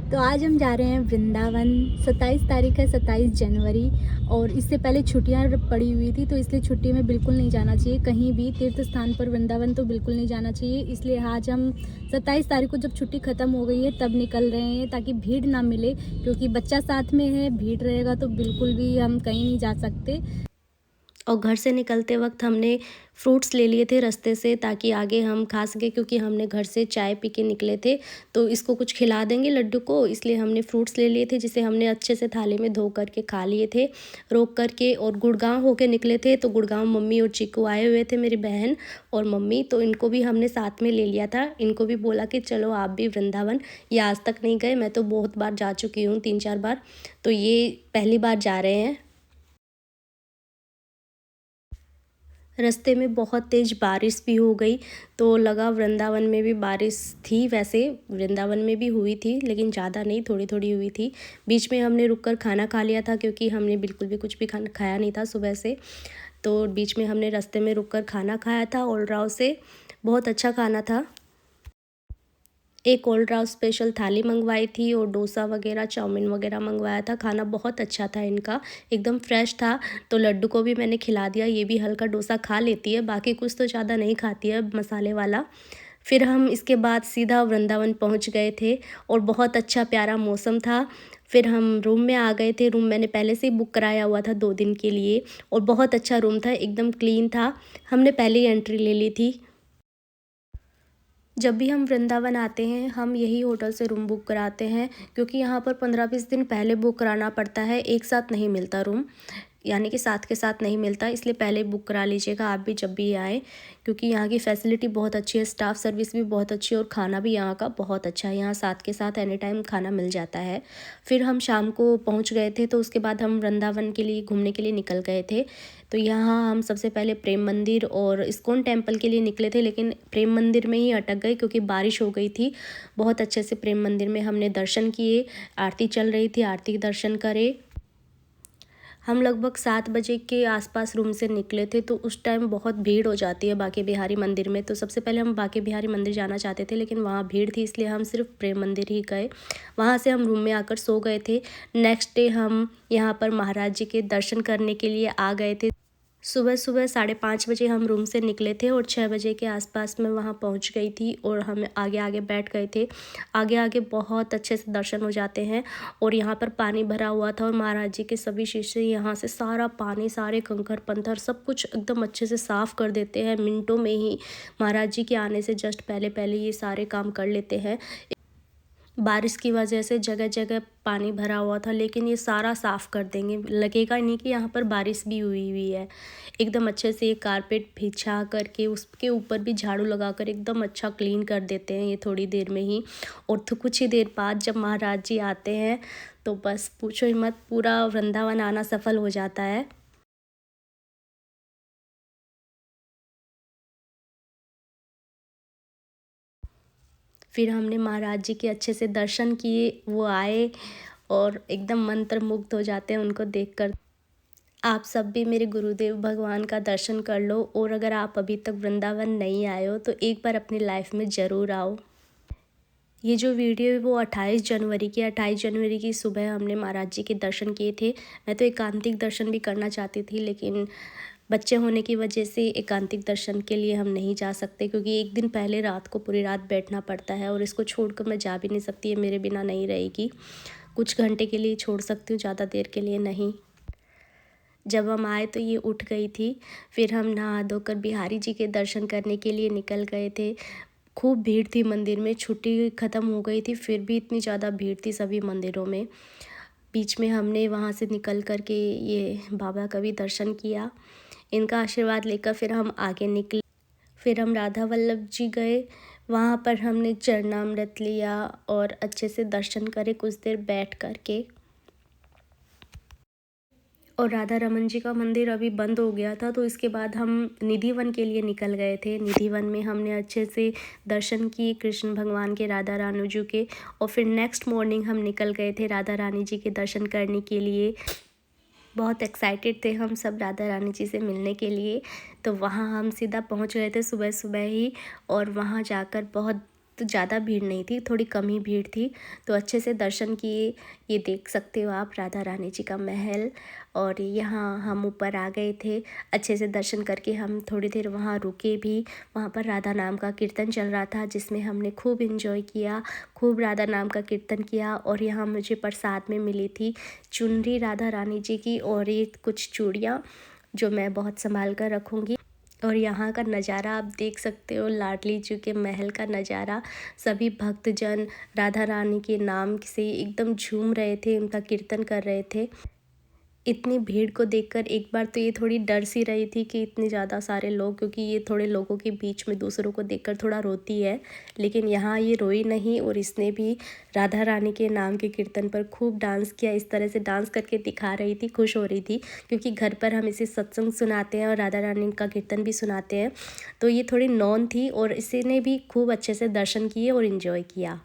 तो आज हम जा रहे हैं वृंदावन। 27 तारीख है, 27 जनवरी। और इससे पहले छुट्टियां पड़ी हुई थी, तो इसलिए छुट्टी में बिल्कुल नहीं जाना चाहिए कहीं भी तीर्थ स्थान पर। वृंदावन तो बिल्कुल नहीं जाना चाहिए, इसलिए आज हम 27 तारीख को जब छुट्टी ख़त्म हो गई है तब निकल रहे हैं, ताकि भीड़ ना मिले। क्योंकि बच्चा साथ में है, भीड़ रहेगा तो बिल्कुल भी हम कहीं नहीं जा सकते। और घर से निकलते वक्त हमने फ्रूट्स ले लिए थे रास्ते से, ताकि आगे हम खा सकें, क्योंकि हमने घर से चाय पी के निकले थे तो इसको कुछ खिला देंगे लड्डू को, इसलिए हमने फ्रूट्स ले लिए थे, जिसे हमने अच्छे से थाली में धो करके खा लिए थे रोक करके। और गुड़गांव होके निकले थे, तो गुड़गांव मम्मी और चीकू आए हुए थे, मेरी बहन और मम्मी, तो इनको भी हमने साथ में ले लिया था। इनको भी बोला कि चलो आप भी वृंदावन, ये आज तक नहीं गए, मैं तो बहुत बार जा चुकी हूँ, 3-4 बार, तो ये पहली बार जा रहे हैं। रास्ते में बहुत तेज़ बारिश भी हो गई, तो लगा वृंदावन में भी बारिश थी। वैसे वृंदावन में भी हुई थी, लेकिन ज़्यादा नहीं, थोड़ी थोड़ी हुई थी। बीच में हमने रुककर खाना खा लिया था, क्योंकि हमने बिल्कुल भी कुछ भी खाना खाया नहीं था सुबह से। तो बीच में हमने रास्ते में रुककर खाना खाया था ओल्ड से, बहुत अच्छा खाना था। एक ओल्ड स्पेशल थाली मंगवाई थी और डोसा वगैरह, चाउमीन वगैरह मंगवाया था। खाना बहुत अच्छा था इनका, एकदम फ्रेश था। तो लड्डू को भी मैंने खिला दिया, ये भी हल्का डोसा खा लेती है, बाकी कुछ तो ज़्यादा नहीं खाती है मसाले वाला। फिर हम इसके बाद सीधा वृंदावन पहुंच गए थे और बहुत अच्छा प्यारा मौसम था। फिर हम रूम में आ गए थे। रूम मैंने पहले से ही बुक कराया हुआ था 2 दिन के लिए, और बहुत अच्छा रूम था, एकदम क्लीन था। हमने पहले ही एंट्री ले ली थी। जब भी हम वृंदावन आते हैं हम यही होटल से रूम बुक कराते हैं, क्योंकि यहाँ पर 15-20 दिन पहले बुक कराना पड़ता है, एक साथ नहीं मिलता रूम, यानी कि साथ के साथ नहीं मिलता, इसलिए पहले बुक करा लीजिएगा आप भी जब भी आएँ। क्योंकि यहाँ की फैसिलिटी बहुत अच्छी है, स्टाफ सर्विस भी बहुत अच्छी है, और खाना भी यहाँ का बहुत अच्छा है। यहाँ साथ के साथ एनी टाइम खाना मिल जाता है। फिर हम शाम को पहुँच गए थे, तो उसके बाद हम वृंदावन के लिए घूमने के लिए निकल गए थे। तो यहाँ हम सबसे पहले प्रेम मंदिर और इस्कॉन टेम्पल के लिए निकले थे, लेकिन प्रेम मंदिर में ही अटक गए, क्योंकि बारिश हो गई थी। बहुत अच्छे से प्रेम मंदिर में हमने दर्शन किए, आरती चल रही थी, आरती के दर्शन करे। हम लगभग 7 बजे के आसपास रूम से निकले थे, तो उस टाइम बहुत भीड़ हो जाती है बांके बिहारी मंदिर में। तो सबसे पहले हम बांके बिहारी मंदिर जाना चाहते थे, लेकिन वहाँ भीड़ थी, इसलिए हम सिर्फ प्रेम मंदिर ही गए। वहाँ से हम रूम में आकर सो गए थे। नेक्स्ट डे हम यहाँ पर महाराज जी के दर्शन करने के लिए आ गए थे। सुबह सुबह 5:30 बजे हम रूम से निकले थे, और 6 बजे के आसपास मैं वहाँ पहुँच गई थी, और हम आगे आगे बैठ गए थे। आगे आगे बहुत अच्छे से दर्शन हो जाते हैं। और यहाँ पर पानी भरा हुआ था, और महाराज जी के सभी शीशे, यहाँ से सारा पानी, सारे कंकड़ पत्थर सब कुछ एकदम अच्छे से साफ़ कर देते हैं मिनटों में ही। महाराज जी के आने से जस्ट पहले पहले ये सारे काम कर लेते हैं। बारिश की वजह से जगह जगह पानी भरा हुआ था, लेकिन ये सारा साफ़ कर देंगे, लगेगा नहीं कि यहाँ पर बारिश भी हुई हुई है। एकदम अच्छे से ये कारपेट बिछा करके उसके ऊपर भी झाड़ू लगाकर एकदम अच्छा क्लीन कर देते हैं ये थोड़ी देर में ही। और तो कुछ ही देर बाद जब महाराज जी आते हैं, तो बस पूछो ही मत, पूरा वृंदावन आना सफल हो जाता है। फिर हमने महाराज जी के अच्छे से दर्शन किए, वो आए, और एकदम मंत्रमुग्ध हो जाते हैं उनको देखकर। आप सब भी मेरे गुरुदेव भगवान का दर्शन कर लो, और अगर आप अभी तक वृंदावन नहीं आए हो तो एक बार अपनी लाइफ में ज़रूर आओ। ये जो वीडियो है वो 28 जनवरी की सुबह हमने महाराज जी के दर्शन किए थे। मैं तो एकांतिक दर्शन भी करना चाहती थी, लेकिन बच्चे होने की वजह से एकांतिक दर्शन के लिए हम नहीं जा सकते, क्योंकि एक दिन पहले रात को पूरी रात बैठना पड़ता है, और इसको छोड़कर मैं जा भी नहीं सकती, ये मेरे बिना नहीं रहेगी। कुछ घंटे के लिए छोड़ सकती हूँ, ज़्यादा देर के लिए नहीं। जब हम आए तो ये उठ गई थी। फिर हम नहा धोकर बिहारी जी के दर्शन करने के लिए निकल गए थे। खूब भीड़ थी मंदिर में, छुट्टी ख़त्म हो गई थी, फिर भी इतनी ज़्यादा भीड़ थी सभी मंदिरों में। बीच में हमने वहाँ से निकल कर के ये बाबा का भी दर्शन किया, इनका आशीर्वाद लेकर फिर हम आगे निकले। फिर हम राधा वल्लभ जी गए, वहाँ पर हमने चरणामृत लिया और अच्छे से दर्शन करे कुछ देर बैठ कर के। और राधा रमन जी का मंदिर अभी बंद हो गया था, तो इसके बाद हम निधिवन के लिए निकल गए थे। निधिवन में हमने अच्छे से दर्शन किए कृष्ण भगवान के, राधा रानी जी के, और फिर नेक्स्ट मॉर्निंग हम निकल गए थे राधा रानी जी के दर्शन करने के लिए। बहुत एक्साइटेड थे हम सब राधा रानी जी से मिलने के लिए। तो वहाँ हम सीधा पहुँच गए थे सुबह सुबह ही, और वहाँ जाकर बहुत तो ज़्यादा भीड़ नहीं थी, थोड़ी कम ही भीड़ थी, तो अच्छे से दर्शन किए। ये देख सकते हो आप राधा रानी जी का महल। और यहाँ हम ऊपर आ गए थे, अच्छे से दर्शन करके हम थोड़ी देर वहाँ रुके भी। वहाँ पर राधा नाम का कीर्तन चल रहा था, जिसमें हमने खूब एंजॉय किया, खूब राधा नाम का कीर्तन किया। और यहाँ मुझे प्रसाद में मिली थी चुनरी राधा रानी जी की, और ये कुछ चूड़ियाँ जो मैं बहुत संभाल कर रखूँगी। और यहाँ का नज़ारा आप देख सकते हो, लाडली जी के महल का नज़ारा। सभी भक्तजन राधा रानी के नाम से एकदम झूम रहे थे, उनका कीर्तन कर रहे थे। इतनी भीड़ को देखकर एक बार तो ये थोड़ी डर सी रही थी कि इतने ज़्यादा सारे लोग, क्योंकि ये थोड़े लोगों के बीच में दूसरों को देखकर थोड़ा रोती है, लेकिन यहाँ ये रोई नहीं। और इसने भी राधा रानी के नाम के कीर्तन पर खूब डांस किया, इस तरह से डांस करके दिखा रही थी, खुश हो रही थी, क्योंकि घर पर हम इसे सत्संग सुनाते हैं और राधा रानी का कीर्तन भी सुनाते हैं। तो ये थोड़ी नॉन थी और इसने भी खूब अच्छे से दर्शन किए और इन्जॉय किया।